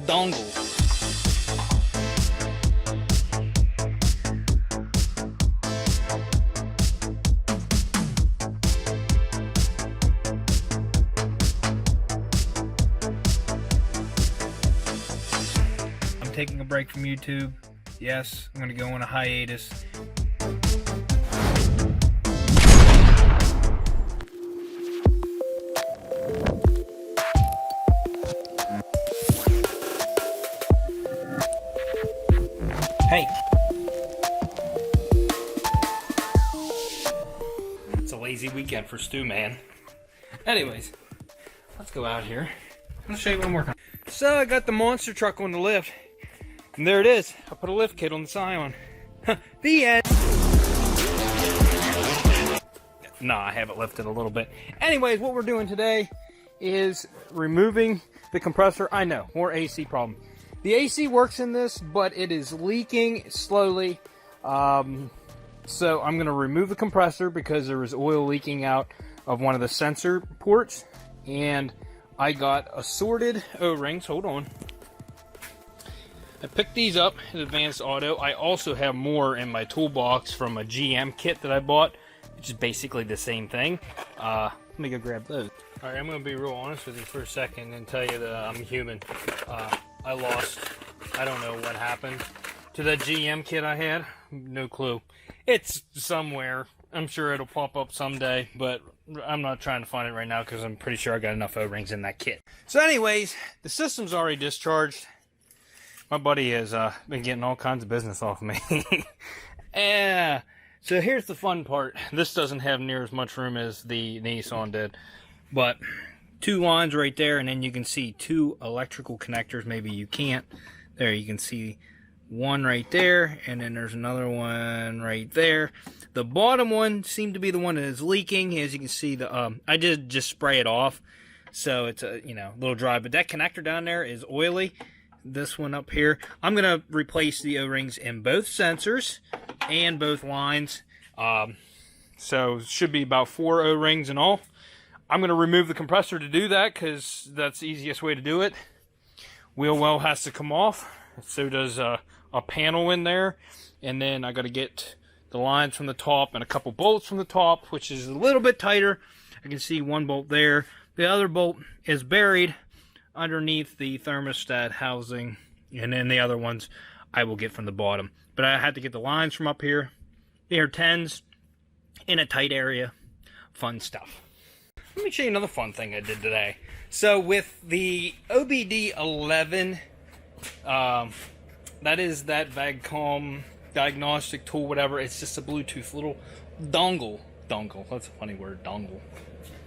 dongle. I'm taking a break from YouTube. Yes, I'm going to go on a hiatus. Hey. It's a lazy weekend for Stu, man. Anyways, let's go out here. I'm going to show you what I'm working on. So I got the monster truck on the lift. And there it is. I put a lift kit on the Scion. The end. Nah, I have it lifted a little bit. Anyways, what we're doing today is removing the compressor. I know, more AC problem. The AC works in this, but it is leaking slowly. So I'm going to remove the compressor because there was oil leaking out of one of the sensor ports. And I got assorted O-rings. Hold on. I picked these up at Advanced Auto. I also have more in my toolbox from a GM kit that I bought, which is basically the same thing. Let me go grab those. All right, I'm going to be real honest with you for a second and tell you that I'm human. I don't know what happened to that GM kit I had. No clue. It's somewhere. I'm sure it'll pop up someday, but I'm not trying to find it right now because I'm pretty sure I got enough O-rings in that kit. So anyways, the system's already discharged. My buddy has been getting all kinds of business off of me. So here's the fun part. This doesn't have near as much room as the Nissan did, but two lines right there, and then you can see two electrical connectors. Maybe you can't. There, you can see one right there, and then there's another one right there. The bottom one seemed to be the one that is leaking. As you can see, the I just spray it off, so it's a little dry. But that connector down there is oily. This one up here, I'm gonna replace the O-rings in both sensors and both lines. So it should be about 4 O-rings in all. I'm going to remove the compressor to do that because that's the easiest way to do it. Wheel well has to come off. So does a panel in there. And then I got to get the lines from the top and a couple bolts from the top, which is a little bit tighter. I can see one bolt there. The other bolt is buried underneath the thermostat housing. And then the other ones I will get from the bottom. But I had to get the lines from up here. They are 10s in a tight area. Fun stuff. Let me show you another fun thing I did today. So with the OBD11, that is that VAGCOM diagnostic tool, whatever. It's just a Bluetooth little dongle. That's a funny word, dongle.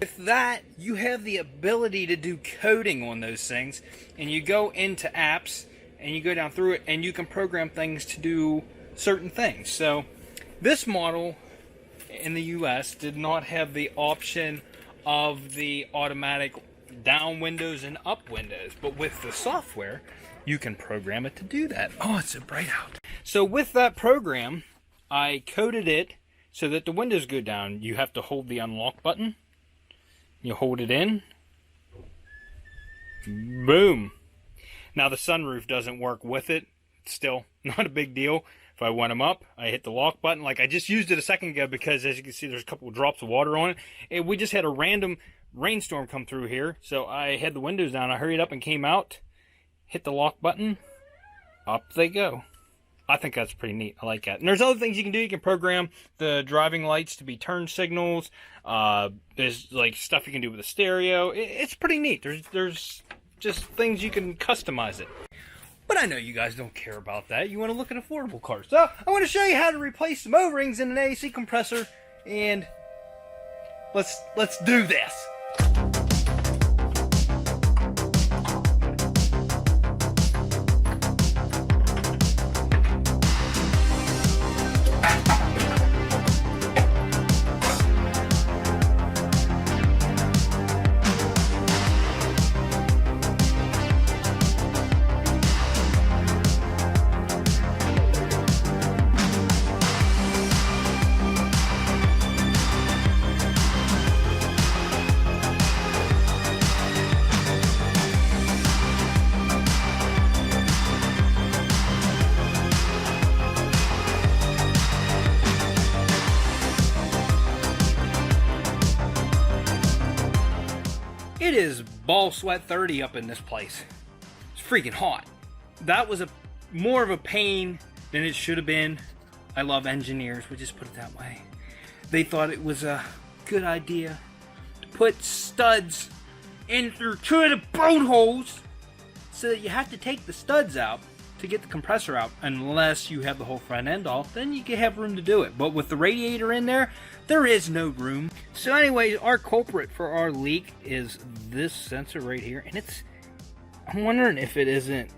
With that, you have the ability to do coding on those things. And you go into apps, and you go down through it, and you can program things to do certain things. So this model in the US did not have the option of the automatic down windows and up windows, but with the software you can program it to do that. Oh, it's so bright out. So with that program, I coded it so that the windows go down. You have to hold the unlock button, you hold it in, boom. Now the sunroof doesn't work with it. Still not a big deal. If I want them up, I hit the lock button. Like I just used it a second ago because, as you can see, there's a couple of drops of water on it. We just had a random rainstorm come through here, so I had the windows down. I hurried up and came out, hit the lock button, up they go. I think that's pretty neat. I like that. And there's other things you can do. You can program the driving lights to be turn signals. There's like stuff you can do with the stereo. It's pretty neat. There's just things you can customize it. But I know you guys don't care about that. You want to look at affordable cars. So I want to show you how to replace some O-rings in an AC compressor, and let's do this. It is ball sweat 30 up in this place. It's freaking hot. That was more of a pain than it should have been. I love engineers, we'll just put it that way. They thought it was a good idea to put studs in through 2 of the bolt holes so that you have to take the studs out to get the compressor out. Unless you have the whole front end off, then you can have room to do it. But with the radiator in there, there is no room. So anyways, our culprit for our leak is this sensor right here. And I'm wondering if it isn't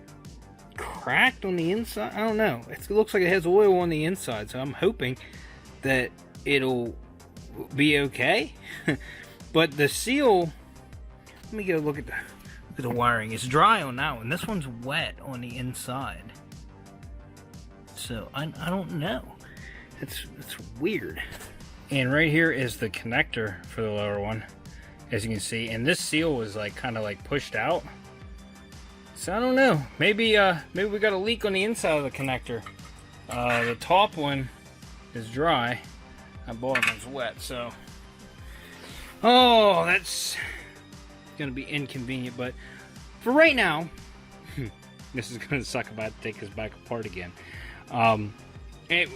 cracked on the inside. I don't know. It looks like it has oil on the inside, so I'm hoping that it'll be okay. But the seal, let me go look at the wiring. It's dry on that one. This one's wet on the inside. So I don't know. It's weird. And right here is the connector for the lower one, as you can see. And this seal was like kind of like pushed out. So I don't know. Maybe we got a leak on the inside of the connector. The top one is dry. That bottom one's wet. So, oh, that's gonna be inconvenient. But for right now, this is gonna suck if I have to take this back apart again.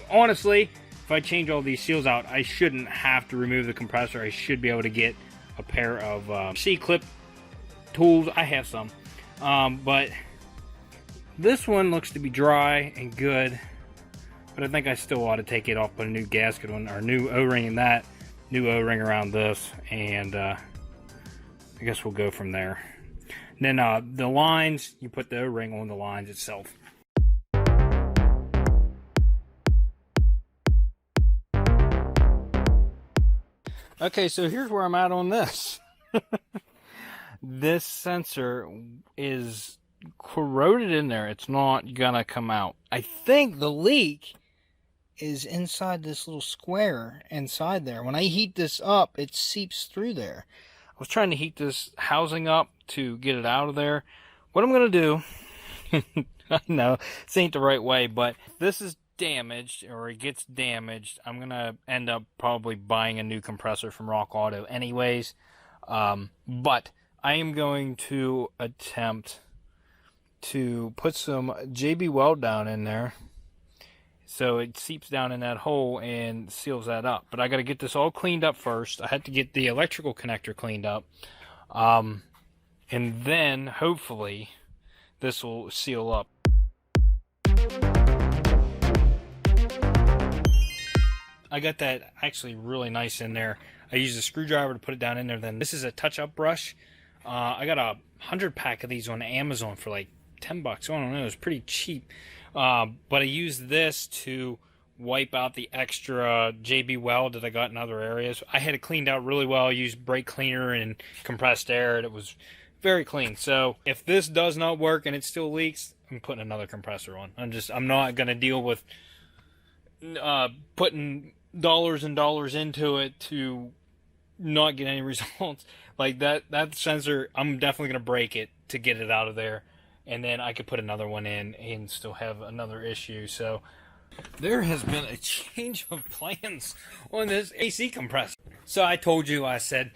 Honestly, if I change all these seals out, I shouldn't have to remove the compressor. I should be able to get a pair of C-clip tools. I have some. But this one looks to be dry and good, but I think I still ought to take it off, put a new gasket on, or new O-ring in that, new O-ring around this, and I guess we'll go from there. And then the lines, you put the O-ring on the lines itself. Okay, so here's where I'm at on this. This sensor is corroded in there. It's not gonna come out. I think the leak is inside this little square inside there. When I heat this up, it seeps through there. I was trying to heat this housing up to get it out of there. What I'm gonna do, I know this ain't the right way, but if this is damaged or it gets damaged, I'm gonna end up probably buying a new compressor from Rock Auto anyways. But I am going to attempt to put some JB Weld down in there so it seeps down in that hole and seals that up. But I got to get this all cleaned up first. I had to get the electrical connector cleaned up, and then hopefully this will seal up. I got that actually really nice in there. I used a screwdriver to put it down in there. Then this is a touch-up brush. I got a 100-pack of these on Amazon for like $10. I don't know, it was pretty cheap. But I used this to wipe out the extra JB Weld that I got in other areas. I had it cleaned out really well. I used brake cleaner and compressed air, and it was very clean. So if this does not work and it still leaks, I'm putting another compressor on. I'm not going to deal with putting dollars and dollars into it to not get any results. Like that sensor, I'm definitely going to break it to get it out of there, and then I could put another one in and still have another issue. So there has been a change of plans on this AC compressor. So I told you, I said,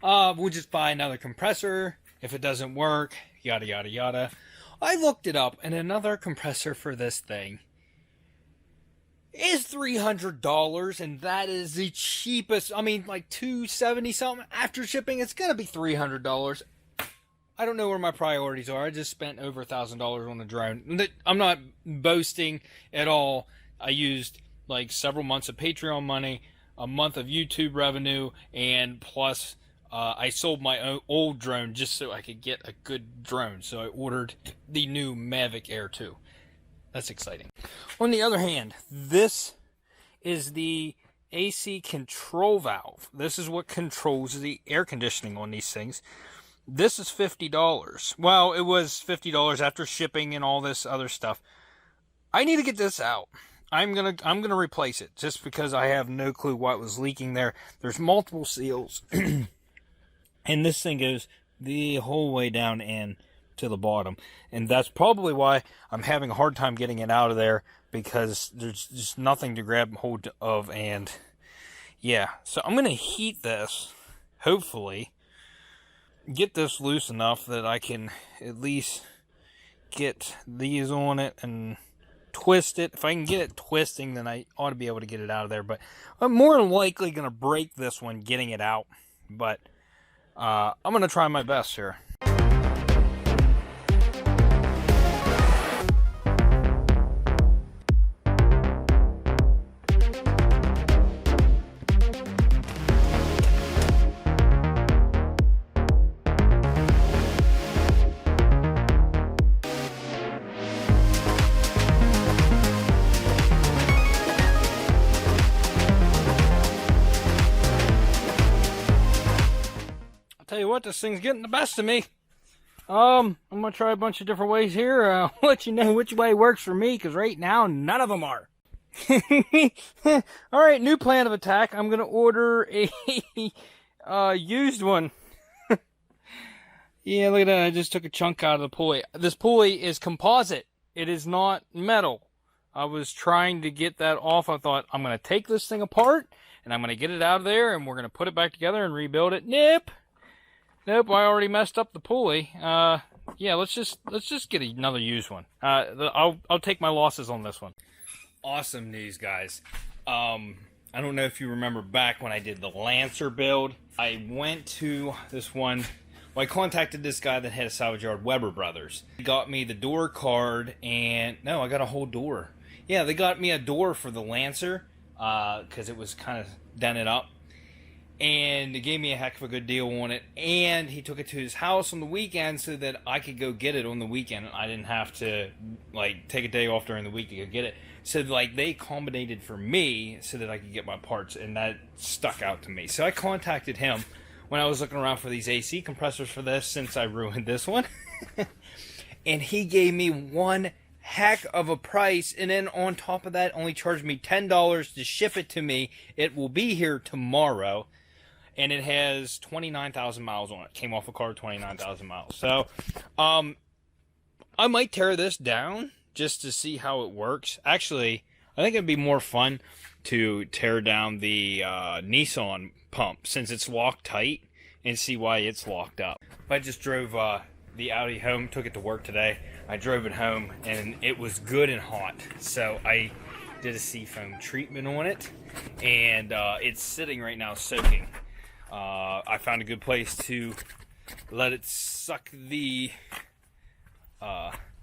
we'll just buy another compressor if it doesn't work, yada yada yada. I looked it up, and another compressor for this thing is $300, and that is the cheapest. I mean, like $270 something after shipping. It's gonna be $300. I don't know where my priorities are. I just spent over $1,000 on the drone. I'm not boasting at all. I used like several months of Patreon money, a month of YouTube revenue, and plus I sold my old drone just so I could get a good drone. So I ordered the new Mavic Air 2. That's exciting. On the other hand, this is the AC control valve. This is what controls the air conditioning on these things. This is $50. Well, it was $50 after shipping and all this other stuff. I need to get this out. I'm gonna replace it just because I have no clue what was leaking there. There's multiple seals, and this thing goes the whole way down in to the bottom, and that's probably why I'm having a hard time getting it out of there, because there's just nothing to grab hold of. And yeah, so I'm gonna heat this, hopefully, get this loose enough that I can at least get these on it and twist it. If I can get it twisting, then I ought to be able to get it out of there. But I'm more than likely going to break this one getting it out. But I'm going to try my best here. Tell you what, this thing's getting the best of me. I'm gonna try a bunch of different ways here. I'll let you know which way works for me, because right now none of them are. All right, new plan of attack. I'm gonna order a used one. Yeah, look at that. I just took a chunk out of the pulley. This pulley is composite. It is not metal. I was trying to get that off. I thought, I'm gonna take this thing apart and I'm gonna get it out of there and we're gonna put it back together and rebuild it. Nope, I already messed up the pulley. Yeah, let's just get another used one. I'll take my losses on this one. Awesome news, guys. I don't know if you remember back when I did the Lancer build. I went to this one. Well, I contacted this guy that had a salvage yard, Weber Brothers. He got me the door card, and no, I got a whole door. Yeah, they got me a door for the Lancer because it was kind of dented up. And they gave me a heck of a good deal on it. And he took it to his house on the weekend so that I could go get it on the weekend. I didn't have to, like, take a day off during the week to go get it. So, like, they accommodated for me so that I could get my parts. And that stuck out to me. So I contacted him when I was looking around for these AC compressors for this, since I ruined this one. And he gave me one heck of a price, and then on top of that only charged me $10 to ship it to me. It will be here tomorrow. And it has 29,000 miles on it. Came off a car, 29,000 miles. So, I might tear this down just to see how it works. Actually, I think it'd be more fun to tear down the Nissan pump, since it's locked tight, and see why it's locked up. I just drove the Audi home, took it to work today. I drove it home, and it was good and hot. So, I did a seafoam treatment on it, and it's sitting right now soaking. I found a good place to let it suck the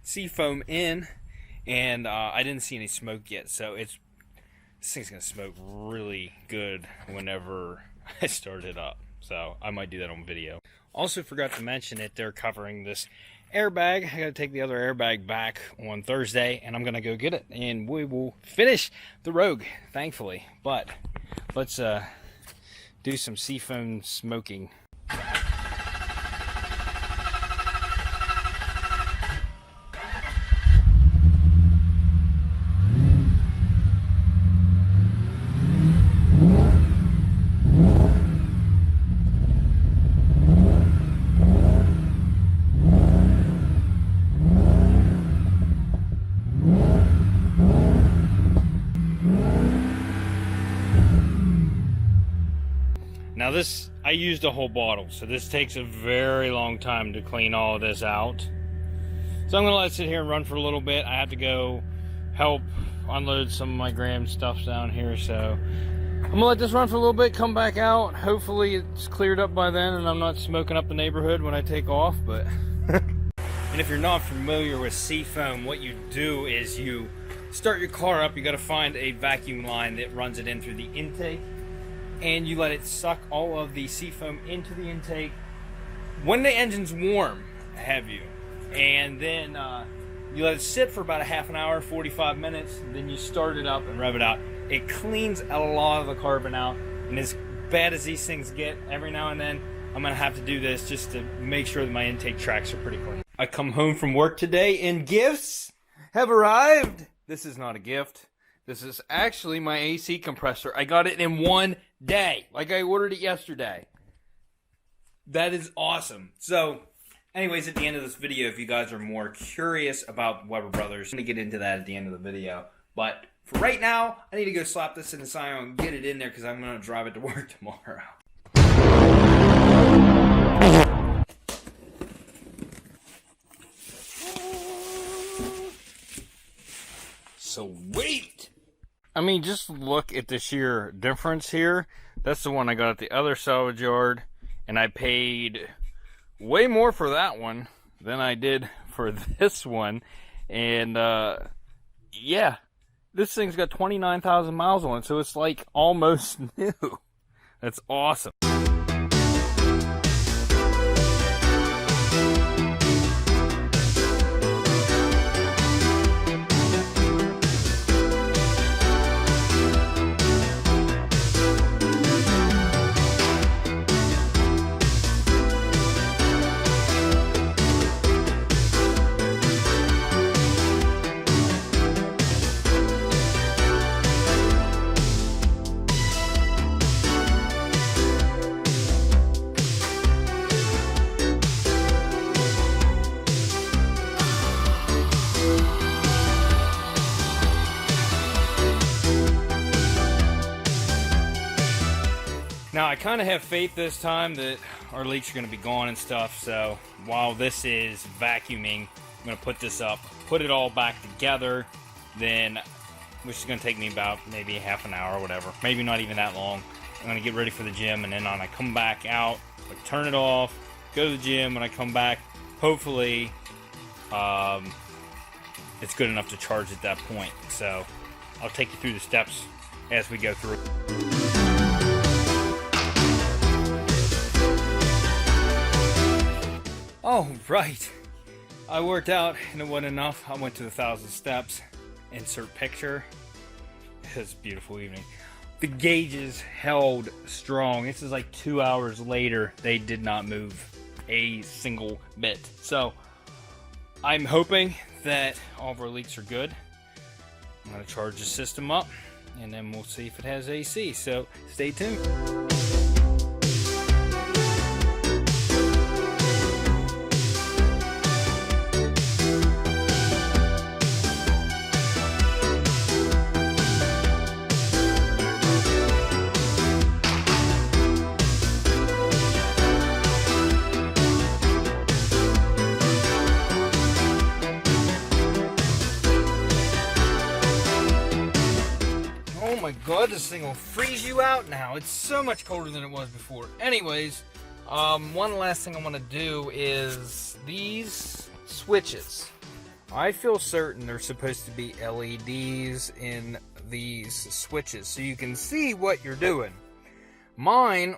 seafoam in, and I didn't see any smoke yet, so this thing's gonna smoke really good whenever I start it up. So I might do that on video. Also forgot to mention that they're covering this airbag. I gotta take the other airbag back on Thursday, and I'm gonna go get it, and we will finish the Rogue, thankfully. But let's do some seafoam smoking. Now this, I used a whole bottle, so this takes a very long time to clean all of this out. So I'm gonna let it sit here and run for a little bit. I have to go help unload some of my gram stuff down here, so I'm gonna let this run for a little bit, come back out. Hopefully it's cleared up by then and I'm not smoking up the neighborhood when I take off, but. And if you're not familiar with seafoam, what you do is you start your car up, you gotta find a vacuum line that runs it in through the intake, and you let it suck all of the seafoam into the intake when the engine's warm, have you. And then you let it sit for about a half an hour, 45 minutes, and then you start it up and rev it out. It cleans a lot of the carbon out, and as bad as these things get, every now and then, I'm gonna have to do this just to make sure that my intake tracks are pretty clean. I come home from work today and gifts have arrived. This is not a gift. This is actually my AC compressor. I got it in one day, like I ordered it yesterday. That is awesome. So, anyways, at the end of this video, if you guys are more curious about Weber Brothers, I'm going to get into that at the end of the video. But for right now, I need to go slap this in the Scion and get it in there because I'm going to drive it to work tomorrow. Sweet! I mean, just look at the sheer difference here. That's the one I got at the other salvage yard, and I paid way more for that one than I did for this one. And yeah, this thing's got 29,000 miles on it, so it's like almost new. That's awesome. Now, I kind of have faith this time that our leaks are going to be gone and stuff, so while this is vacuuming, I'm going to put this up, put it all back together, then, which is going to take me about maybe half an hour or whatever, maybe not even that long. I'm going to get ready for the gym, and then when I come back out, I turn it off, go to the gym. When I come back, hopefully it's good enough to charge at that point. So I'll take you through the steps as we go through. Oh, right. I worked out and it wasn't enough. I went to the 1,000 steps. Insert picture. It was a beautiful evening. The gauges held strong. This is like 2 hours later. They did not move a single bit. So I'm hoping that all of our leaks are good. I'm going to charge the system up and then we'll see if it has AC. So stay tuned. Oh my god, this thing will freeze you out now. It's so much colder than it was before. Anyways, one last thing I want to do is these switches. I feel certain they're supposed to be LEDs in these switches so you can see what you're doing. Mine,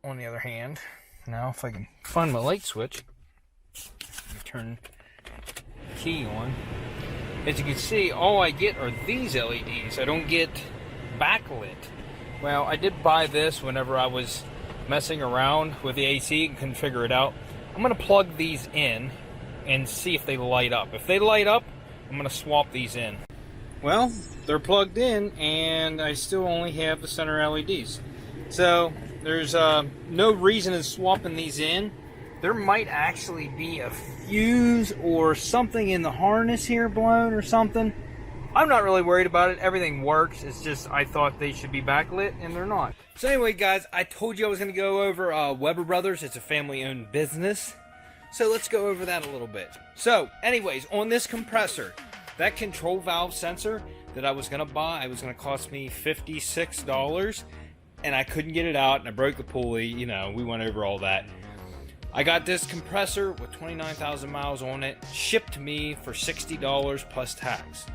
on the other hand, now if I can find my light switch, turn the key on. As you can see, all I get are these LEDs. I don't get backlit. Well, I did buy this whenever I was messing around with the AC and couldn't figure it out. I'm going to plug these in and see if they light up. If they light up, I'm going to swap these in. Well, they're plugged in and I still only have the center LEDs. So there's no reason in swapping these in. There might actually be a fuse or something in the harness here blown or something. I'm not really worried about it. Everything works. It's just I thought they should be backlit and they're not. So anyway, guys, I told you I was going to go over Weber Brothers. It's a family-owned business. So let's go over that a little bit. So anyways, on this compressor, that control valve sensor that I was going to buy, it was going to cost me $56. And I couldn't get it out and I broke the pulley. You know, we went over all that. I got this compressor with 29,000 miles on it, shipped to me for $60 plus tax.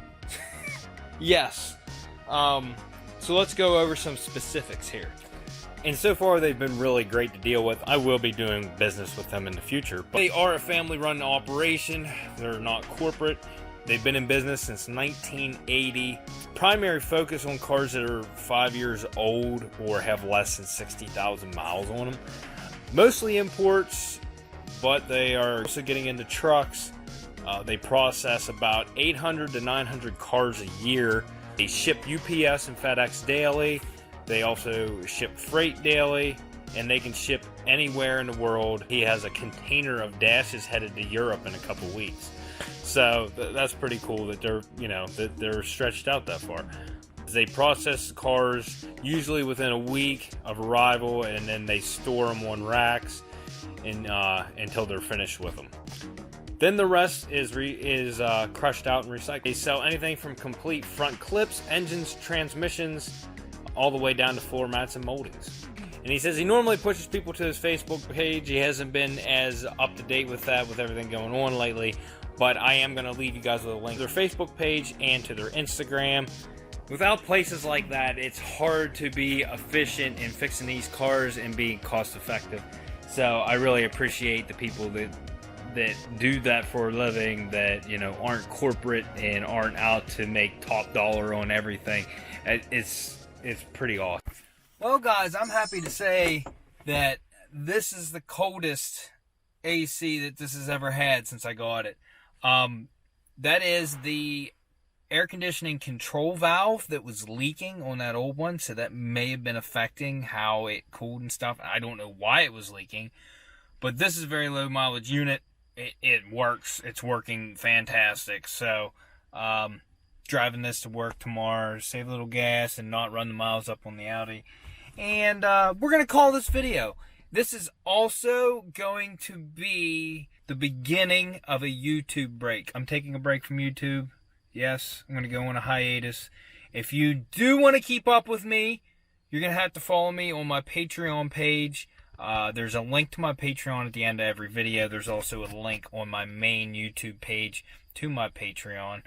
Yes. So let's go over some specifics here. And so far they've been really great to deal with. I will be doing business with them in the future. But they are a family-run operation. They're not corporate. They've been in business since 1980. Primary focus on cars that are 5 years old or have less than 60,000 miles on them. Mostly imports, but they are also getting into trucks. They process about 800 to 900 cars a year. They ship UPS and FedEx daily. They also ship freight daily, and they can ship anywhere in the world. He has a container of dashes headed to Europe in a couple weeks. So that's pretty cool that they're, you know, that they're stretched out that far. They process cars usually within a week of arrival, and then they store them on racks until they're finished with them. Then the rest is crushed out and recycled. They sell anything from complete front clips, engines, transmissions, all the way down to floor mats and moldings. And he says he normally pushes people to his Facebook page. He hasn't been as up to date with that, with everything going on lately. But I am going to leave you guys with a link to their Facebook page and to their Instagram. Without places like that, it's hard to be efficient in fixing these cars and being cost effective. So I really appreciate the people that do that for a living, that, you know, aren't corporate and aren't out to make top dollar on everything. It's pretty awesome. Well, guys, I'm happy to say that this is the coldest AC that this has ever had since I got it. That is the air conditioning control valve that was leaking on that old one, so that may have been affecting how it cooled and stuff. I don't know why it was leaking, but this is a very low mileage unit. It works. It's working fantastic. So, driving this to work tomorrow, save a little gas and not run the miles up on the Audi. And we're going to call this video. This is also going to be the beginning of a YouTube break. I'm taking a break from YouTube. Yes, I'm going to go on a hiatus. If you do want to keep up with me, you're going to have to follow me on my Patreon page. There's a link to my Patreon at the end of every video. There's also a link on my main YouTube page to my Patreon.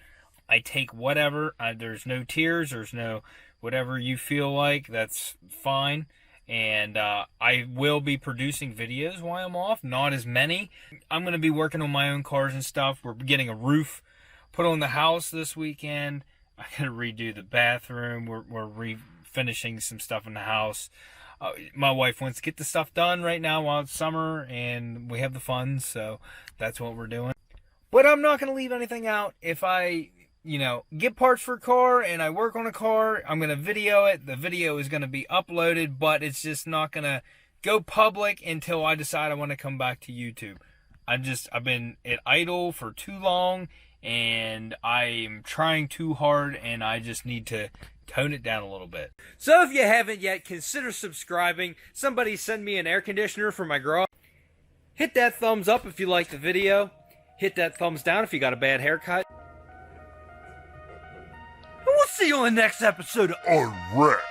I take whatever. There's no tiers. There's no whatever you feel like. That's fine. And I will be producing videos while I'm off. Not as many. I'm going to be working on my own cars and stuff. We're getting a roof put on the house this weekend. I got to redo the bathroom. We're refinishing some stuff in the house. My wife wants to get the stuff done right now while it's summer and we have the funds, so that's what we're doing. But I'm not going to leave anything out. If I, get parts for a car and I work on a car, I'm going to video it. The video is going to be uploaded, but it's just not going to go public until I decide I want to come back to YouTube. I've been at idle for too long, and I'm trying too hard, and I just need to tone it down a little bit. So if you haven't yet, consider subscribing. Somebody send me an air conditioner for my garage. Hit that thumbs up if you like the video. Hit that thumbs down if you got a bad haircut. And we'll see you on the next episode of Unwrapped.